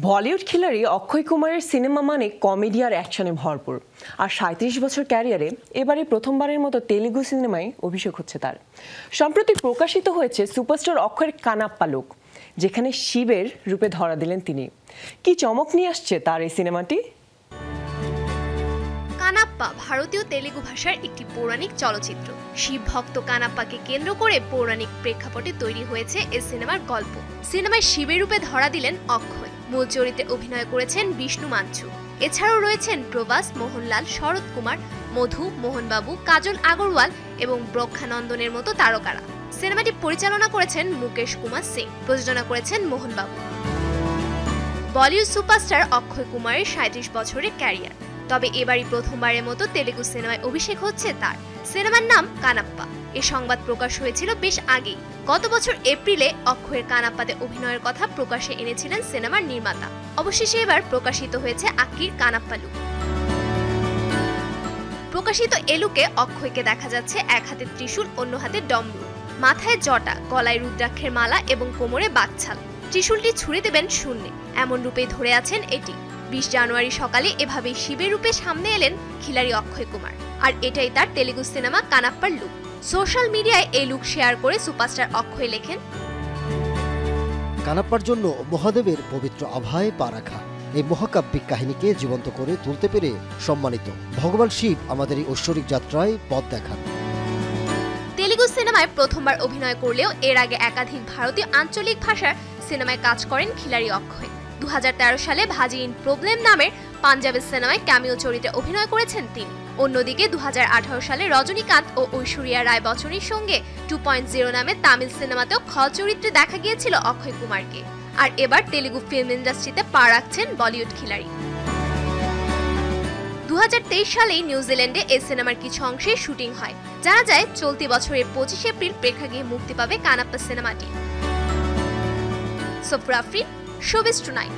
বলিউড খিলাড়ি অক্ষয় কুমারের সিনেমা মানে কমেডি আর অ্যাকশনে ভরপুর। আর ৩৭ বছর ক্যারিয়ারে এবারে প্রথমবারের মতো তেলুগু সিনেমায় অভিষেক হচ্ছে তার। সম্প্রতি প্রকাশিত হয়েছে সুপারস্টার অক্ষয়ের কানাপ্পা লুক, যেখানে শিবের রূপে ধরা দিলেন তিনি। কি চমক নিয়ে আসছে তার এই সিনেমাটি? কানাপ্পা ভারতীয় তেলুগু ভাষার একটি পৌরাণিক চলচ্চিত্র। শিব ভক্ত কানাপ্পাকে কেন্দ্র করে পৌরাণিক প্রেক্ষাপটে তৈরি হয়েছে এই সিনেমার গল্প। সিনেমায় শিবের রূপে ধরা দিলেন অক্ষয়। মূল চরিত্রে অভিনয় করেছেন বিষ্ণু মাঞ্চু। এছাড়াও রয়েছেন প্রভাস, মোহনলাল, শরৎ কুমার, মধু, মোহনবাবু, কাজল আগরওয়াল এবং ব্রক্ষানন্দনের মতো তারকারা। সিনেমাটি পরিচালনা করেছেন মুকেশ কুমার সিং, প্রযোজনা করেছেন মোহনবাবু। বলিউড সুপারস্টার অক্ষয় কুমারের ৩৭ বছরের ক্যারিয়ার, তবে এবারই প্রথমবারের মতো তেলুগু সিনেমায় অভিষেক হচ্ছে তার। সিনেমার নাম কানাপ্পা। এই সংবাদ প্রকাশ হয়েছিল বেশ আগেই। গত বছর এপ্রিলে অক্ষয়ের কানাপ্পাতে অভিনয়ের কথা প্রকাশে এনেছিলেন সিনেমার নির্মাতা। অবশেষে এবার প্রকাশিত হয়েছে আক্কির কানাপ্পা লুক। প্রকাশিত এ লুকে অক্ষয়কে দেখা যাচ্ছে এক হাতে ত্রিশূল, অন্য হাতে ডমরু, মাথায় জটা, গলায় রুদ্রাক্ষের মালা এবং কোমরে বাকছাল। ত্রিশূলটি ছুঁড়ে দেবেন শূন্যে, এমন রূপেই ধরে আছেন এটি। ২০ জানুয়ারি সকালে এভাবেই শিবের রূপে সামনে এলেন খিলাড়ি অক্ষয় কুমার। আর এটাই তার তেলুগু সিনেমা কানাপ্পার লুক। সোশ্যাল মিডিয়ায় এই লুক শেয়ার করে সুপারস্টার অক্ষয় লেখেন, কানাপ্পার জন্য মহাদেবের পবিত্র আভায় পা রাখা, এই মহাকাব্যিক কাহিনীকে জীবন্ত করে তুলতে পেরে সম্মানিত। ভগবান শিব আমাদের এই ঐশ্বরিক যাত্রায় পথ দেখান। তেলুগু সিনেমায় প্রথমবার অভিনয় করলেও এর আগে একাধিক ভারতীয় আঞ্চলিক ভাষার সিনেমায় কাজ করেন খিলাড়ি অক্ষয়। ২০১৩ সালে ভাজি ইন প্রবলেম নামের পাঞ্জাবি সিনেমায় ক্যামিও চরিত্রে অভিনয় করেছেন তিনি। অন্যদিকে ২০১৮ সালে রজনীকান্ত ও ঐশ্বরিয়া রায় বচ্চনের সঙ্গে 2.0 নামে তামিল সিনেমাতেও খল চরিত্রে দেখা গিয়েছিল অক্ষয় কুমারকে। আর এবার তেলুগু ফিল্ম ইন্ডাস্ট্রিতে পা রাখছেন বলিউড খিলাড়ি। ২০২৩ সালেই নিউজিল্যান্ডে এই সিনেমার কিছু অংশে শুটিং হয়। জানা যায় চলতি বছরের ২৫ এপ্রিল প্রেক্ষাগৃহে মুক্তি পাবে কানাপ্পা সিনেমাটি। সোফরাফরি, শোবিজ টুনাইট।